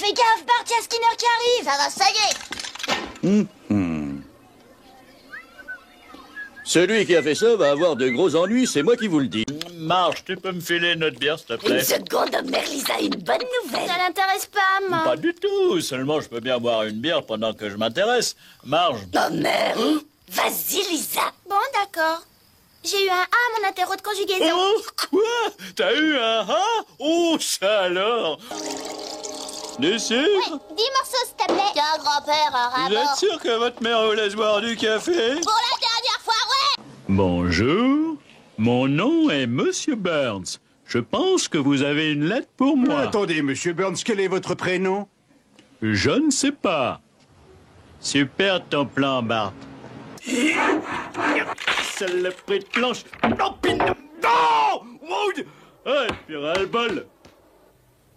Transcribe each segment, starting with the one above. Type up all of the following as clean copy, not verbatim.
Fais gaffe, Bart, y'a Skinner qui arrive. Ça va, ça y est. Celui qui a fait ça va avoir de gros ennuis, c'est moi qui vous le dis. Marge, tu peux me filer notre bière, s'il te plaît? Une seconde, Mère Lisa, une bonne nouvelle. Ça l'intéresse pas, moi. Pas du tout. Seulement, je peux bien boire une bière pendant que je m'intéresse. Marge. Oh, merde. Vas-y, Lisa. Bon, d'accord. J'ai eu un A à mon interro de conjugaison. Oh, quoi? T'as eu un A? Oh, ça alors! Des sucres? Oui, 10 morceaux, s'il te plaît. Tiens, grand-père, un Vous rapport. êtes sûr que votre mère vous laisse boire du café? Pour la dernière fois, ouais. Bonjour. Mon nom est Monsieur Burns. Je pense que vous avez une lettre pour moi. Attendez, monsieur Burns, quel est votre prénom? Je ne sais pas. Super ton plan, Bart. Saloperie de planche. Non, non! Ouais, puis ras-le-bol.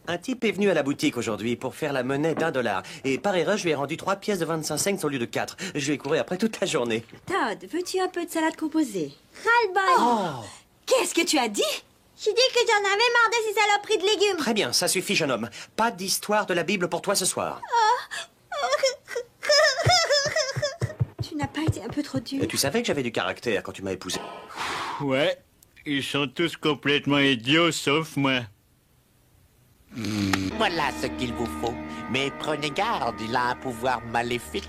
Un type est venu à la boutique aujourd'hui pour faire la monnaie d'$1. Et par erreur, je lui ai rendu 3 pièces de 25 cents au lieu de 4. Je vais courir après toute la journée. Todd, veux-tu un peu de salade composée? Ras-le-bol! Oh! Qu'est-ce que tu as dit? J'ai dit que j'en avais marre de ces saloperies de légumes. Très bien, ça suffit, jeune homme. Pas d'histoire de la Bible pour toi ce soir. Tu n'as pas été un peu trop dur? Et tu savais que j'avais du caractère quand tu m'as épousé. Ouais, ils sont tous complètement idiots, sauf moi. Voilà ce qu'il vous faut. Mais prenez garde, il a un pouvoir maléfique.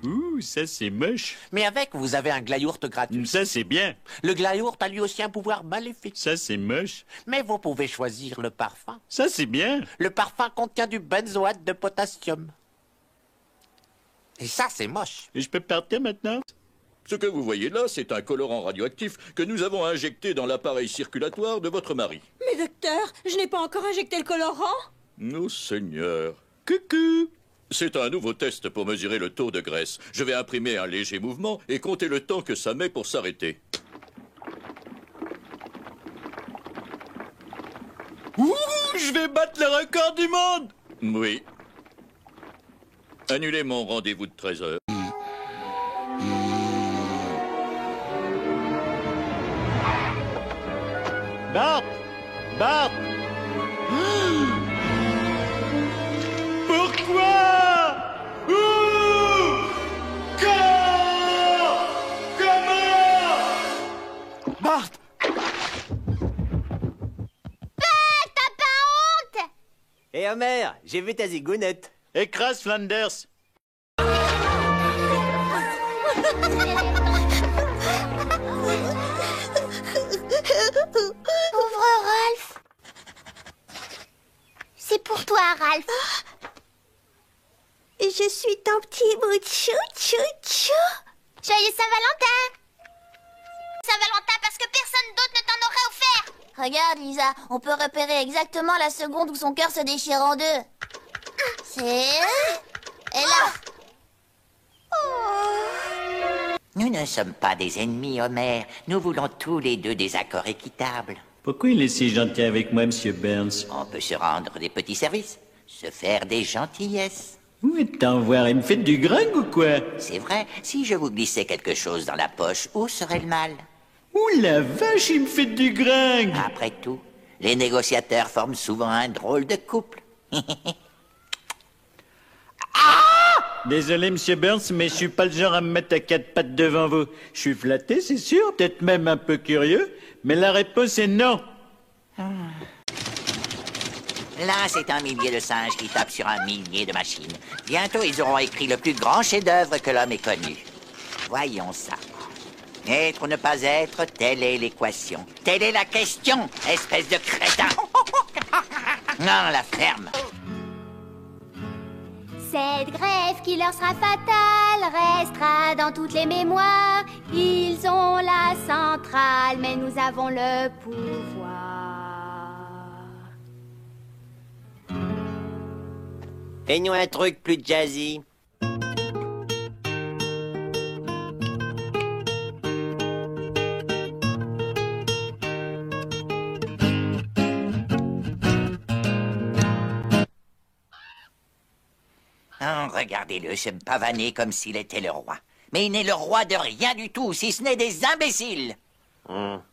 Ouh, ça c'est moche. Mais avec, vous avez un glayourt gratuit. Ça c'est bien. Le glayourt a lui aussi un pouvoir maléfique. Ça c'est moche. Mais vous pouvez choisir le parfum. Ça c'est bien. Le parfum contient du benzoate de potassium. Et ça, c'est moche. Et je peux partir maintenant? Ce que vous voyez là, c'est un colorant radioactif que nous avons injecté dans l'appareil circulatoire de votre mari. Mais docteur, je n'ai pas encore injecté le colorant. Nos seigneurs. Coucou! C'est un nouveau test pour mesurer le taux de graisse. Je vais imprimer un léger mouvement et compter le temps que ça met pour s'arrêter. Ouh, je vais battre le record du monde! Oui. Annulez mon rendez-vous de 13 heures. Bart! Bart! Pourquoi? Où? Quand? Comment? Bart! T'as pas honte? Hé, Homer, j'ai vu ta zigounette. Écrase Flanders! Pauvre Ralph. C'est pour toi, Ralph. Et je suis ton petit bout de chou, chou, chou. Joyeux Saint-Valentin. Saint-Valentin parce que personne d'autre ne t'en aurait offert. Regarde, Lisa, on peut repérer exactement la seconde où son cœur se déchire en deux. C'est... Et là. Nous ne sommes pas des ennemis, Homer. Nous voulons tous les deux des accords équitables. Pourquoi il est si gentil avec moi, Monsieur Burns? On peut se rendre des petits services, se faire des gentillesses. Où est-en voir? Il me fait du gringue ou quoi? C'est vrai, si je vous glissais quelque chose dans la poche, où serait le mal? Ouh la vache, il me fait du gringue! Après tout, les négociateurs forment souvent un drôle de couple. Désolé, Monsieur Burns, mais je suis pas le genre à me mettre à quatre pattes devant vous. Je suis flatté, c'est sûr, peut-être même un peu curieux, mais la réponse est non. Là, c'est un millier de singes qui tapent sur un millier de machines. Bientôt, ils auront écrit le plus grand chef-d'œuvre que l'homme ait connu. Voyons ça. Être ou ne pas être, telle est l'équation. Telle est la question, espèce de crétin. Non, la ferme. Cette grève qui leur sera fatale restera dans toutes les mémoires. Ils ont la centrale, mais nous avons le pouvoir. Fais-nous un truc plus jazzy. Oh, regardez-le se pavaner comme s'il était le roi. Mais il n'est le roi de rien du tout, si ce n'est des imbéciles.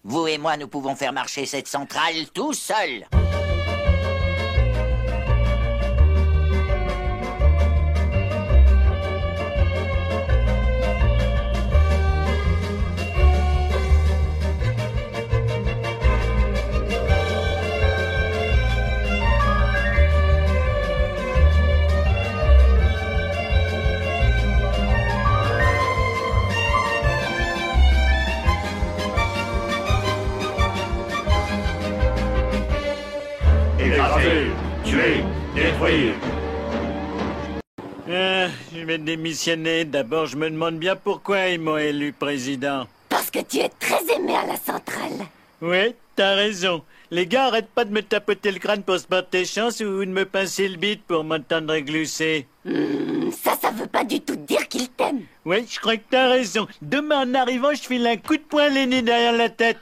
Vous et moi, nous pouvons faire marcher cette centrale tout seuls. Je vais démissionner. D'abord, je me demande bien pourquoi ils m'ont élu président. Parce que tu es très aimé à la centrale. Oui, t'as raison. Les gars, arrêtent pas de me tapoter le crâne pour se porter chance ou de me pincer le bide pour m'entendre glousser. Ça veut pas du tout dire qu'il t'aime. Oui, je crois que t'as raison. Demain, en arrivant, je file un coup de poing l'aîné derrière la tête.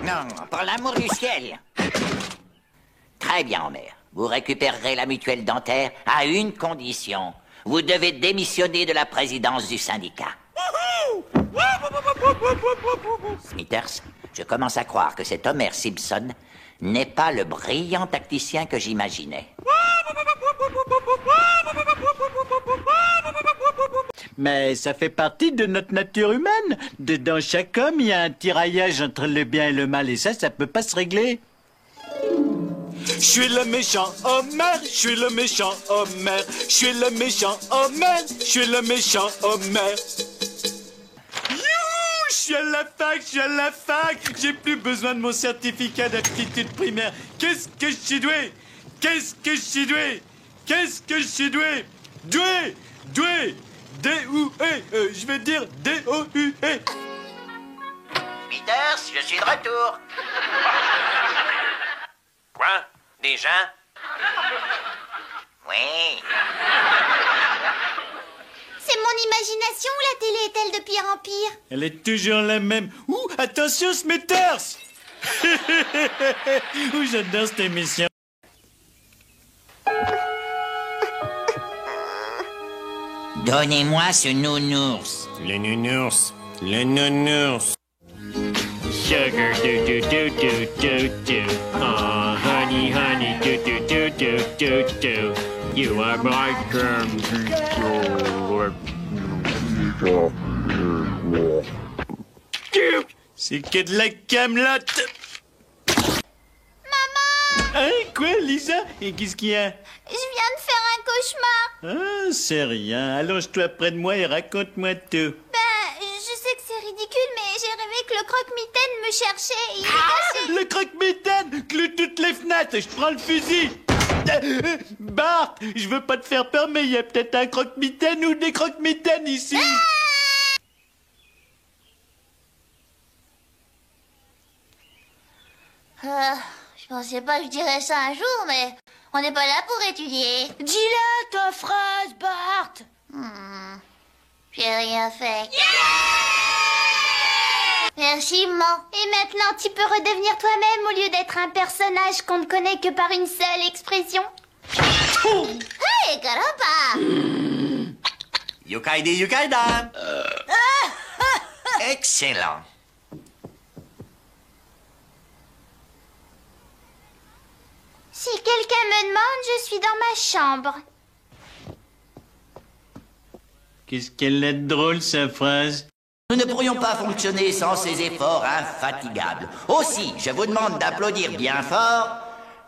Non, pour l'amour du ciel. Très bien, Homer. Vous récupérerez la mutuelle dentaire à une condition. Vous devez démissionner de la présidence du syndicat. Smithers, je commence à croire que cet Homer Simpson n'est pas le brillant tacticien que j'imaginais. Mais ça fait partie de notre nature humaine. Dans chaque homme, il y a un tiraillage entre le bien et le mal. Et ça peut pas se régler. Je suis le méchant Homer, je suis le méchant Homer, je suis le méchant Homer, je suis le méchant Homer. Youhou, je suis à la fac, j'ai plus besoin de mon certificat d'aptitude primaire. Qu'est-ce que je suis doué? Qu'est-ce que je suis doué? Qu'est-ce que je suis doué? Doué, D-O-U-E, je vais dire D-O-U-E. Smithers, je suis de retour. Quoi? Déjà? Oui. C'est mon imagination ou la télé est-elle de pire en pire? Elle est toujours la même. Ouh, attention Smithers. Ouh, j'adore cette émission. Donnez-moi ce nounours. Le nounours. Le nounours. Sugar do. Oh, honey, do. You are my C'est que de la camelote. Maman! Hein, quoi, Lisa? Et qu'est-ce qu'il y a? Je viens de faire un cauchemar. Ah, c'est rien. Allonge-toi près de moi et raconte-moi tout. Je sais que c'est ridicule, mais j'ai rêvé que le croque-mitaine me cherchait et il est caché. Le croque-mitaine! Clôt toutes les fenêtres, je prends le fusil! Bart, je veux pas te faire peur, mais il y a peut-être un croque-mitaine ou des croque-mitaines ici! Je pensais pas que je dirais ça un jour, mais on n'est pas là pour étudier. Dis-la ta phrase, Bart. J'ai rien fait. Merci, maman. Et maintenant, tu peux redevenir toi-même au lieu d'être un personnage qu'on ne connaît que par une seule expression. Hey, caramba! Yukaide, yukaida. Excellent. Si quelqu'un me demande, je suis dans ma chambre. Qu'est-ce qu'elle est drôle, sa phrase? Nous ne pourrions pas fonctionner sans ces efforts infatigables. Aussi, je vous demande d'applaudir bien fort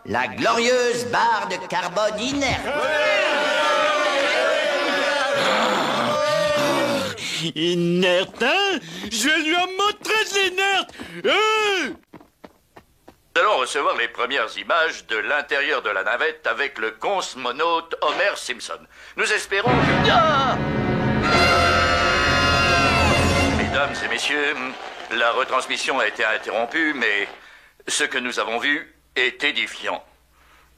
la glorieuse barre de carbone inerte. Inerte, hein? Je vais lui en montrer de l'inerte! Nous allons recevoir les premières images de l'intérieur de la navette avec le cosmonaute Homer Simpson. Nous espérons que... Ah! Mesdames et messieurs, la retransmission a été interrompue, mais ce que nous avons vu est édifiant.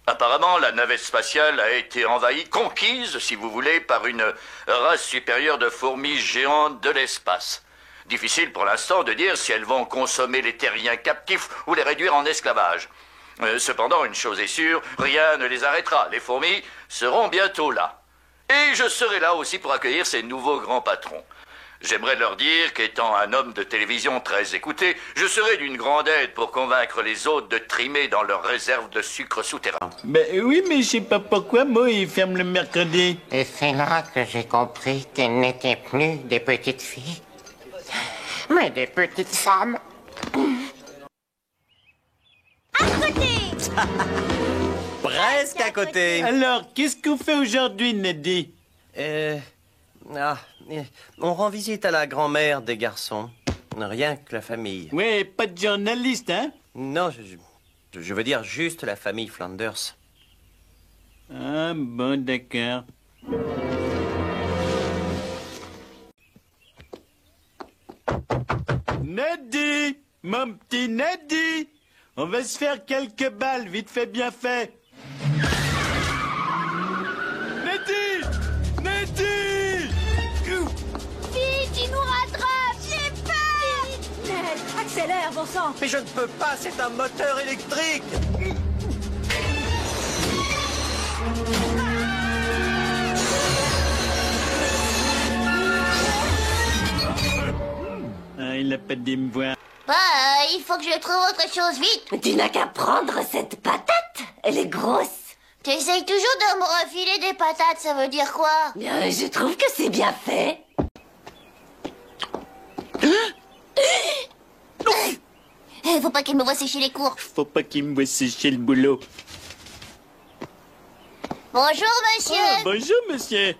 Apparemment, la navette spatiale a été envahie, conquise, si vous voulez, par une race supérieure de fourmis géantes de l'espace. Difficile pour l'instant de dire si elles vont consommer les terriens captifs ou les réduire en esclavage. Cependant, une chose est sûre, rien ne les arrêtera. Les fourmis seront bientôt là. Et je serai là aussi pour accueillir ces nouveaux grands patrons. J'aimerais leur dire qu'étant un homme de télévision très écouté, je serai d'une grande aide pour convaincre les autres de trimer dans leurs réserves de sucre souterrain. Ben oui, mais je sais pas pourquoi, moi, il ferme le mercredi. Et c'est là que j'ai compris qu'elles n'étaient plus des petites filles, mais des petites femmes. Presque à côté. Alors, qu'est-ce qu'on fait aujourd'hui, Neddy? On rend visite à la grand-mère des garçons. Rien que la famille. Ouais, pas de journaliste, hein? Non, je veux dire juste la famille Flanders. Ah, bon, d'accord. Neddy! Mon petit Neddy! On va se faire quelques balles, vite fait, bien fait. Neddy! Neddy! Vite, il nous rattrape! J'ai peur! Ned, accélère, bon sang. Mais je ne peux pas, c'est un moteur électrique. Ah, il a pas dit me voir. Bah, il faut que je trouve autre chose vite. Tu n'as qu'à prendre cette patate. Elle est grosse. Tu essayes toujours de me refiler des patates, ça veut dire quoi? Je trouve que c'est bien fait. Faut pas qu'il me voie sécher les cours. Faut pas qu'il me voie sécher le boulot. Bonjour, monsieur. Ah, bonjour, monsieur.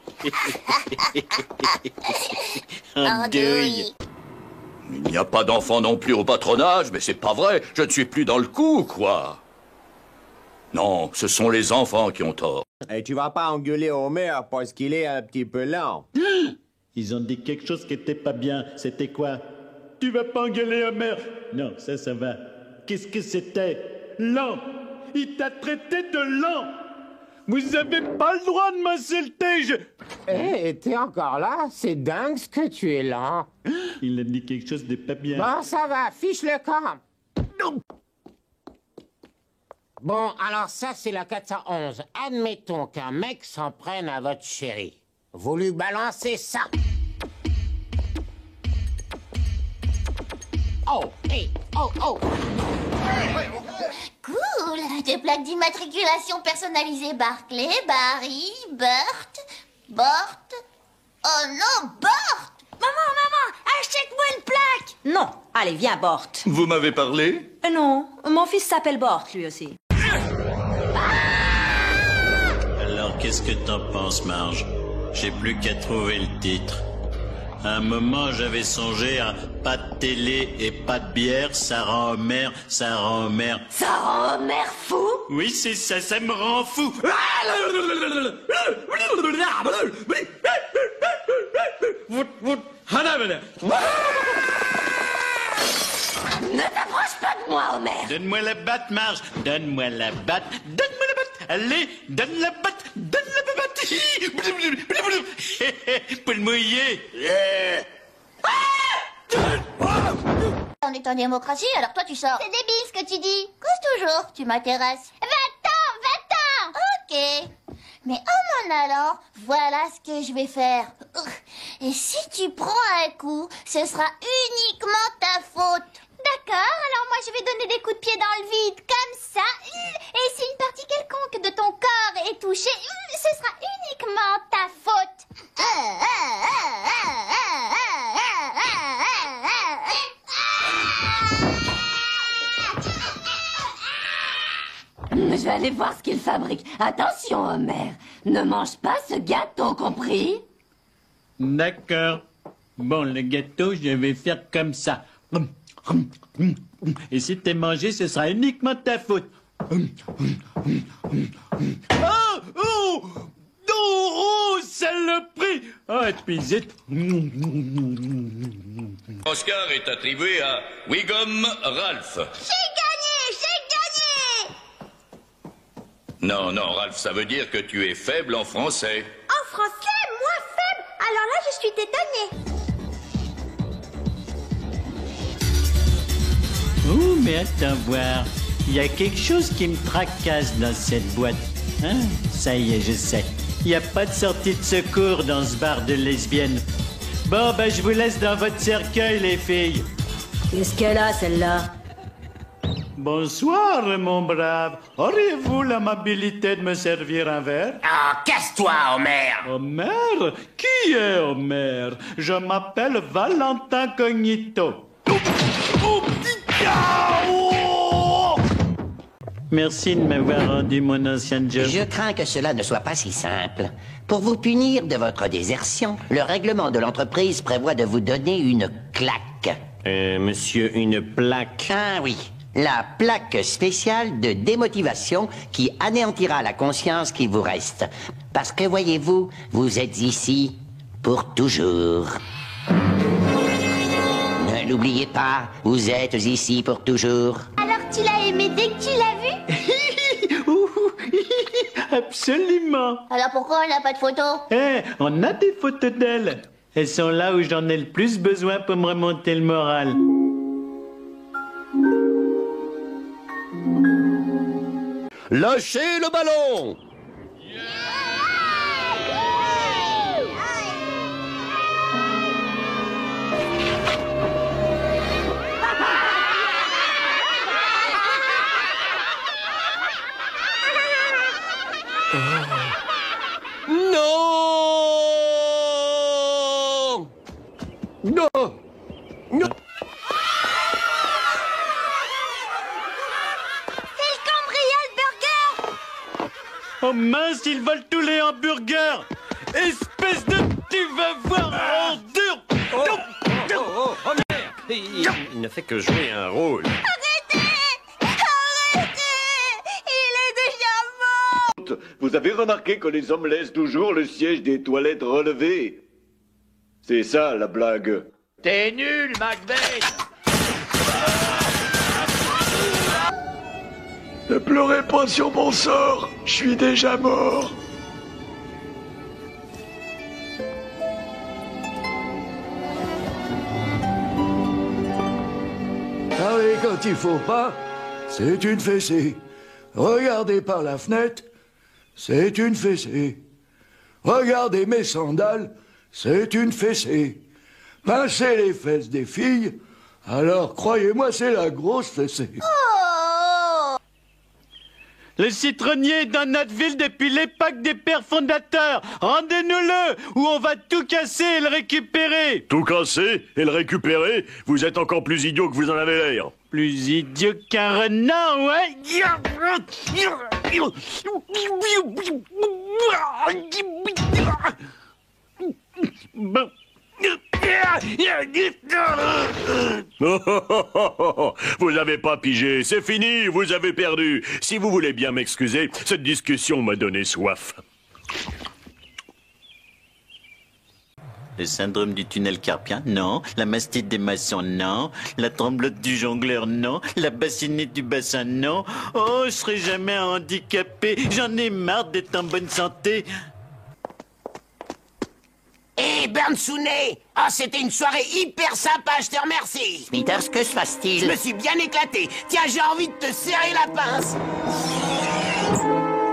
Andouille. Il n'y a pas d'enfant non plus au patronage, mais c'est pas vrai. Je ne suis plus dans le coup, quoi. Non, ce sont les enfants qui ont tort. Et tu vas pas engueuler Homer parce qu'il est un petit peu lent. Ils ont dit quelque chose qui était pas bien. C'était quoi? Tu vas pas engueuler Homer? Non, ça va. Qu'est-ce que c'était? Lent. Il t'a traité de lent. Vous avez pas le droit de m'insulter, Eh, t'es encore là? C'est dingue ce que tu es lent. Il a dit quelque chose de pas bien. Bon, ça va, fiche le camp. Bon, alors ça, c'est la 411. Admettons qu'un mec s'en prenne à votre chérie. Vous lui balancez ça. Oh, hey, oh. Cool. Des plaques d'immatriculation personnalisées Barclay, Barry, Bort. Oh non, Bort! Maman, achète-moi une plaque. Non, allez, viens, Bort. Vous m'avez parlé? Non, mon fils s'appelle Bort, lui aussi. Alors, qu'est-ce que t'en penses, Marge? J'ai plus qu'à trouver le titre. À un moment, j'avais songé à pas de télé et pas de bière, ça rend Homer. Ça rend Homer fou? Oui, c'est ça, ça me rend fou. Ne t'approche pas de moi, Homer. Donne-moi la batte, Marge. Donne-moi la batte. Donne-moi la batte. Allez, donne la batte. Donne la batte. Pour le mouiller. On est en démocratie, alors toi tu sors. C'est débile ce que tu dis. Cause toujours, tu m'intéresses. Va-t'en. Ok. Mais en m'en allant, voilà ce que je vais faire. Et si tu prends un coup, ce sera uniquement ta faute. D'accord, alors moi je vais donner des coups de pied dans le vide, comme ça. Et si une partie quelconque de ton corps est touchée, ce sera uniquement ta faute. Je vais aller voir ce qu'il fabrique. Attention, Homer. Ne mange pas ce gâteau, compris? D'accord. Bon, le gâteau, je vais faire comme ça. Et si t'es mangé, ce sera uniquement ta faute. Oh, saloperie! Oh, et puis zut. Oscar est attribué à Wiggum Ralph. J'ai gagné. Non, Ralph, ça veut dire que tu es faible en français. En français, moi faible. Alors là, je suis étonnée. Oh, mais attends voir. Il y a quelque chose qui me tracasse dans cette boîte. Hein? Ça y est, je sais. Il n'y a pas de sortie de secours dans ce bar de lesbiennes. Bon, ben, je vous laisse dans votre cercueil, les filles. Qu'est-ce qu'elle a, celle-là? Bonsoir, mon brave. Auriez-vous l'amabilité de me servir un verre? Ah, casse-toi, Homer. Homer? Qui est Homer? Je m'appelle Valentin Cognito. Merci de m'avoir rendu mon ancien job. Je crains que cela ne soit pas si simple. Pour vous punir de votre désertion, le règlement de l'entreprise prévoit de vous donner une claque. Monsieur, une plaque. Ah oui, la plaque spéciale de démotivation qui anéantira la conscience qui vous reste. Parce que voyez-vous, vous êtes ici pour toujours. Ne l'oubliez pas, vous êtes ici pour toujours. Alors tu l'as aimé dès que tu l'as vu? Absolument. Alors pourquoi on n'a pas de photo? On a des photos d'elle. Elles sont là où j'en ai le plus besoin pour me remonter le moral. Lâchez le ballon! Non! Non! Non! Oh mince, ils volent tous les hamburgers! Espèce de... Tu vas voir, ordure! Oh merde! Il ne fait que jouer un rôle. Vous avez remarqué que les hommes laissent toujours le siège des toilettes relevé? C'est ça, la blague. T'es nul, Macbeth! Ne pleurez pas sur mon sort, je suis déjà mort. Parler quand il faut pas, c'est une fessée. Regardez par la fenêtre, c'est une fessée. Regardez mes sandales, c'est une fessée. Pincer les fesses des filles, alors croyez-moi, c'est la grosse fessée. Le citronnier est dans notre ville depuis l'époque des pères fondateurs. Rendez-nous-le, ou on va tout casser et le récupérer. Tout casser et le récupérer? Vous êtes encore plus idiot que vous en avez l'air. Plus idiot qu'un renard, ouais. Bon. Vous n'avez pas pigé, c'est fini, vous avez perdu. Si vous voulez bien m'excuser, cette discussion m'a donné soif. Le syndrome du tunnel carpien, non. La mastite des maçons, non. La tremblote du jongleur, non. La bassinite du bassin, non. Oh, je serai jamais handicapé. J'en ai marre d'être en bonne santé. Hé, Burnsounet! Ah, c'était une soirée hyper sympa, je te remercie! Smithers, que se passe-t-il? Je me suis bien éclaté. Tiens, j'ai envie de te serrer la pince.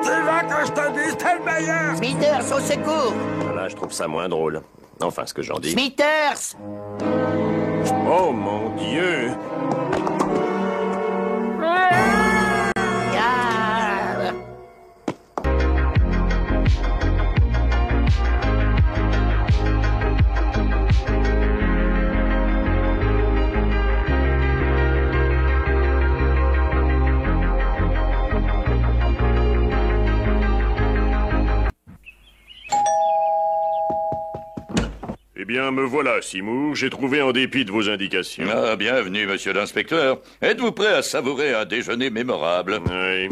Tu vois que je te dis, t'es le meilleur! Smithers, au secours! Là, je trouve ça moins drôle. Enfin, ce que j'en dis. Smithers! Oh, mon Dieu! Eh bien, me voilà, Seymour. J'ai trouvé en dépit de vos indications. Ah, bienvenue, monsieur l'inspecteur. Êtes-vous prêt à savourer un déjeuner mémorable? Oui.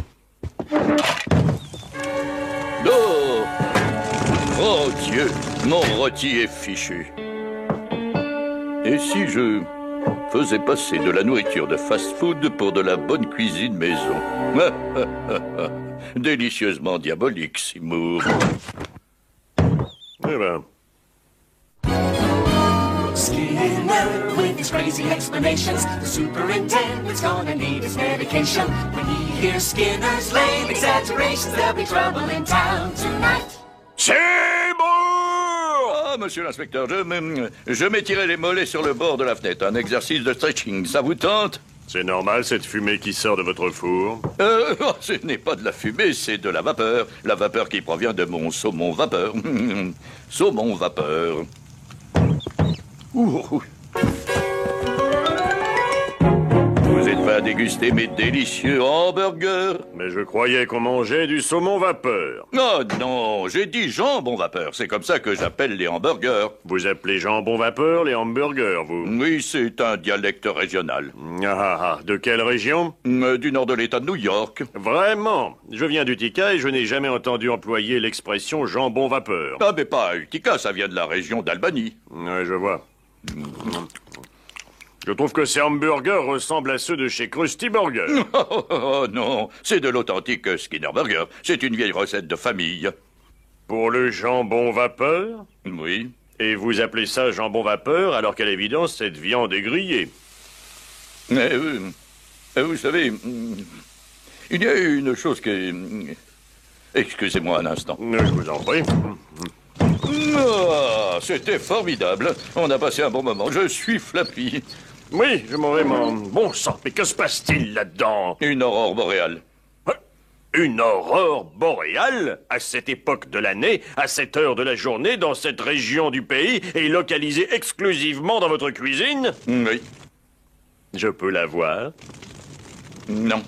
Oh! Oh Dieu, mon rôti est fichu. Et si je faisais passer de la nourriture de fast-food pour de la bonne cuisine maison? Délicieusement diabolique, Seymour. Eh ben... Skinner, with his crazy explanations, the superintendent's gonna need his medication. When he hears Skinner's lame exaggerations, there'll be trouble in town tonight. Seymour! Ah, monsieur l'inspecteur, je m'étirais les mollets sur le bord de la fenêtre. Un exercice de stretching, ça vous tente? C'est normal, cette fumée qui sort de votre four? Ce n'est pas de la fumée, c'est de la vapeur. La vapeur qui provient de mon saumon vapeur. Saumon vapeur. Ouh. Vous êtes enfin déguster mes délicieux hamburgers. Mais je croyais qu'on mangeait du saumon vapeur. Oh non, j'ai dit jambon vapeur. C'est comme ça que j'appelle les hamburgers. Vous appelez jambon vapeur les hamburgers, vous? Oui, c'est un dialecte régional. De quelle région? Du nord de l'État de New York. Vraiment? Je viens d'Utica et je n'ai jamais entendu employer l'expression jambon vapeur. Ah, mais pas à Utica, ça vient de la région d'Albanie. Ouais, je vois. Je trouve que ces hamburgers ressemblent à ceux de chez Krusty Burger. Oh non, c'est de l'authentique Skinner Burger. C'est une vieille recette de famille. Pour le jambon vapeur? Oui. Et vous appelez ça jambon vapeur alors qu'à l'évidence cette viande est grillée? Vous savez, il y a une chose que... Excusez-moi un instant. Je vous en prie. Ah, c'était formidable. On a passé un bon moment. Je suis Flappy. Oui, je m'en vais, mon... Bon sang, mais que se passe-t-il là-dedans? Une aurore boréale. Une aurore boréale? À cette époque de l'année, à cette heure de la journée, dans cette région du pays, et localisée exclusivement dans votre cuisine? Oui. Je peux la voir? Non.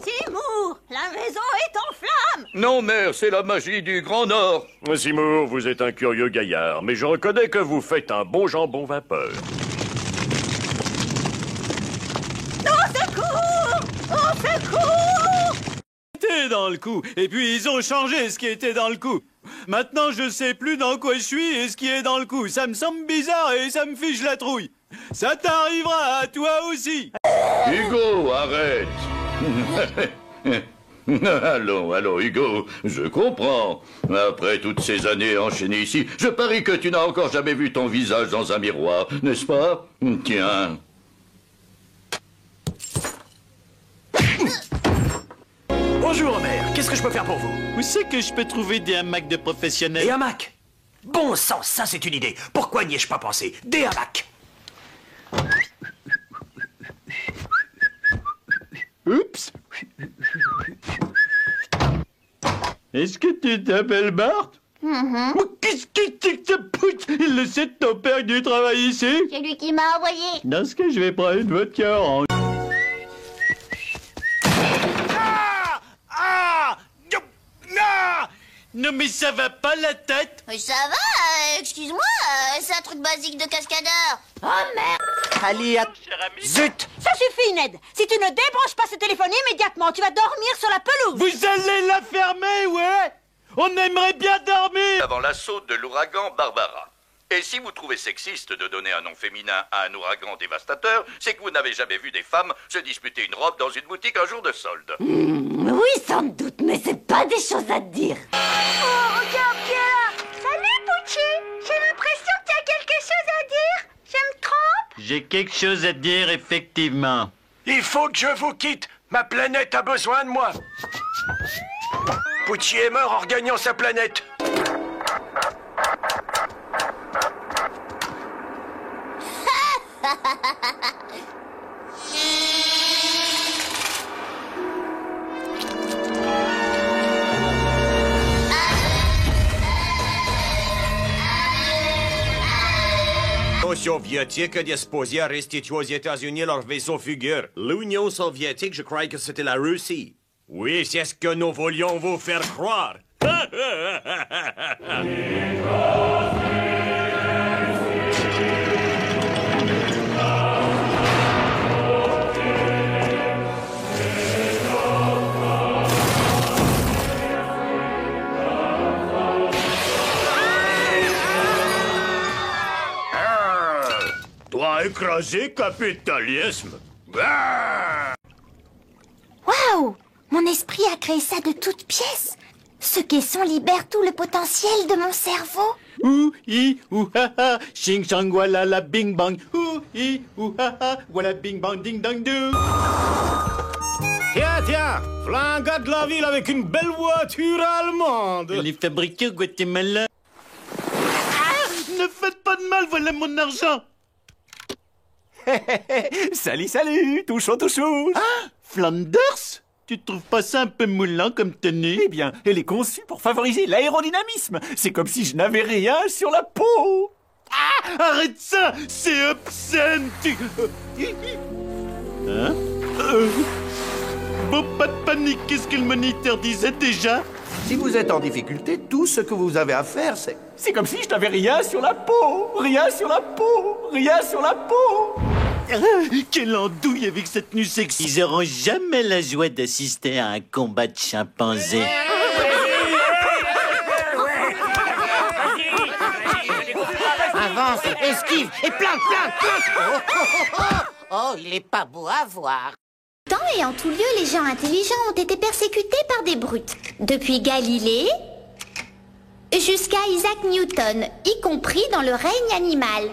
Seymour, la maison est en flammes! Non, mère, c'est la magie du Grand Nord. Seymour, vous êtes un curieux gaillard, mais je reconnais que vous faites un bon jambon vapeur. Au secours! Au secours! C'était dans le coup, et puis ils ont changé ce qui était dans le coup. Maintenant, je sais plus dans quoi je suis et ce qui est dans le coup. Ça me semble bizarre et ça me fiche la trouille. Ça t'arrivera à toi aussi. Hugo, arrête. Allons, Hugo, je comprends. Après toutes ces années enchaînées ici, je parie que tu n'as encore jamais vu ton visage dans un miroir, n'est-ce pas? Tiens. Bonjour, Homer. Qu'est-ce que je peux faire pour vous? Où c'est que je peux trouver des hamacs de professionnels? Des hamacs? Bon sang, ça c'est une idée. Pourquoi n'y ai-je pas pensé? Des hamacs. Oups. Est-ce que tu t'appelles Bart? Qu'est-ce que c'est que ça pousse? Il le sait de ton père que tu travailles ici? C'est lui qui m'a envoyé. Dans ce cas, je vais prendre une vodka orange. Non mais ça va pas la tête? Mais ça va, excuse-moi, c'est un truc basique de cascadeur. Oh merde! Allez, zut! Ça suffit, Ned. Si tu ne débranches pas ce téléphone immédiatement, tu vas dormir sur la pelouse. Vous allez la fermer, ouais? On aimerait bien dormir! Avant l'assaut de l'ouragan Barbara. Et si vous trouvez sexiste de donner un nom féminin à un ouragan dévastateur, c'est que vous n'avez jamais vu des femmes se disputer une robe dans une boutique un jour de solde. Oui, sans doute, mais c'est pas des choses à dire. Oh, regarde qui est là. Salut, Pucci. J'ai l'impression que tu as quelque chose à dire. Je me trompe? J'ai quelque chose à dire, effectivement. Il faut que je vous quitte. Ma planète a besoin de moi. Pucci est mort en regagnant sa planète. L'Union soviétique est disposée à restituer aux États-Unis leur vaisseau figure. L'Union soviétique, je croyais que c'était la Russie. Oui, c'est ce que nous voulions vous faire croire. Toi écraser capitalisme. Waouh! Mon esprit a créé ça de toutes pièces. Ce caisson libère tout le potentiel de mon cerveau. Ouh, hi, ouh, ha, ha, ching, chang, voilà la bing bang. Ouh, hi, ouh, ha, ha, voilà bing bang, ding dong doo. Tiens, v'là un gars de la ville avec une belle voiture allemande. Elle est fabriquée au Guatemala. Ah, ne faites pas de mal, voilà mon argent. Salut, touchons. Ah, Flanders? Tu trouves pas ça un peu moulant comme tenue? Eh bien, elle est conçue pour favoriser l'aérodynamisme. C'est comme si je n'avais rien sur la peau. Ah, arrête ça! C'est obscène! Hein? Bon, pas de panique, qu'est-ce que le moniteur disait déjà? Si vous êtes en difficulté, tout ce que vous avez à faire, c'est... C'est comme si je n'avais rien sur la peau. Rien sur la peau. Rien sur la peau. Quelle andouille avec cette tenue sexy. Ils auront jamais la joie d'assister à un combat de chimpanzés. Avance, esquive et plante. Oh, il est pas beau à voir. Temps et en tout lieu, les gens intelligents ont été persécutés par des brutes. Depuis Galilée jusqu'à Isaac Newton, y compris dans le règne animal.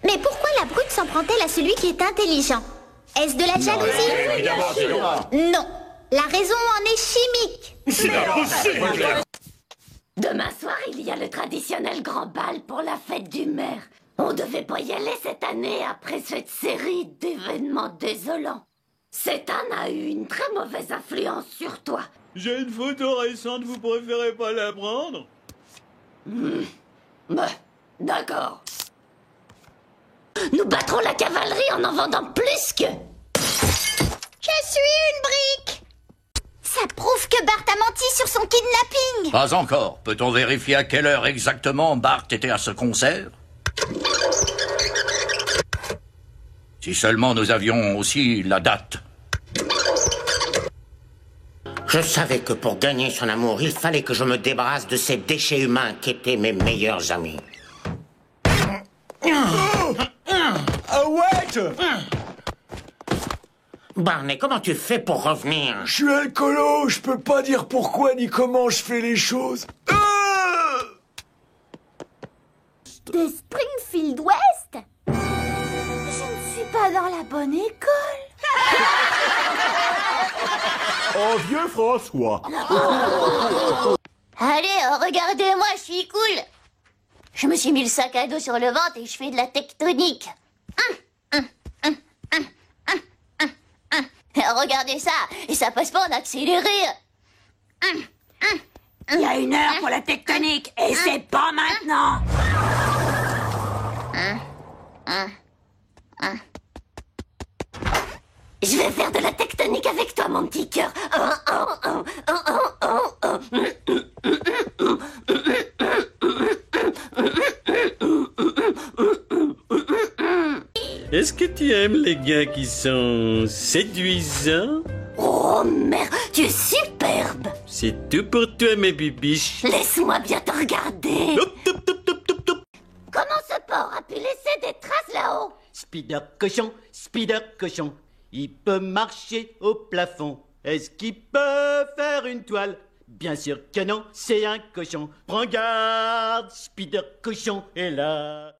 Mais pourquoi la brute s'en prend-elle à celui qui est intelligent? Est-ce de la jalousie? Non. La raison en est chimique. C'est impossible. Demain soir, il y a le traditionnel grand bal pour la fête du maire. On devait pas y aller cette année après cette série d'événements désolants. Cet âne a eu une très mauvaise influence sur toi. J'ai une photo récente, vous préférez pas la prendre? D'accord. Nous battrons la cavalerie en vendant plus que... Je suis une brique. Ça prouve que Bart a menti sur son kidnapping. Pas encore. Peut-on vérifier à quelle heure exactement Bart était à ce concert? Si seulement nous avions aussi la date. Je savais que pour gagner son amour, il fallait que je me débarrasse de ces déchets humains qui étaient mes meilleurs amis. Ah ouais! Barney, comment tu fais pour revenir? Je suis alcoolo, je peux pas dire pourquoi ni comment je fais les choses. De Springfield West? Je ne suis pas dans la bonne école. Oh, vieux François. Allez, regardez-moi, je suis cool. Je me suis mis le sac à dos sur le ventre et je fais de la tectonique. Regardez ça, et ça passe pas en accéléré. Il y a 1 heure pour la tectonique, et c'est pas maintenant. Je vais faire de la tectonique avec toi, mon petit cœur. Est-ce que tu aimes les gars qui sont séduisants? Oh merde, tu es superbe. C'est tout pour toi, mes bibiches. Laisse-moi bien te regarder. Comment ce porc a pu laisser des traces là-haut? Spider cochon, il peut marcher au plafond. Est-ce qu'il peut faire une toile? Bien sûr que non, c'est un cochon. Prends garde, Spider cochon est là.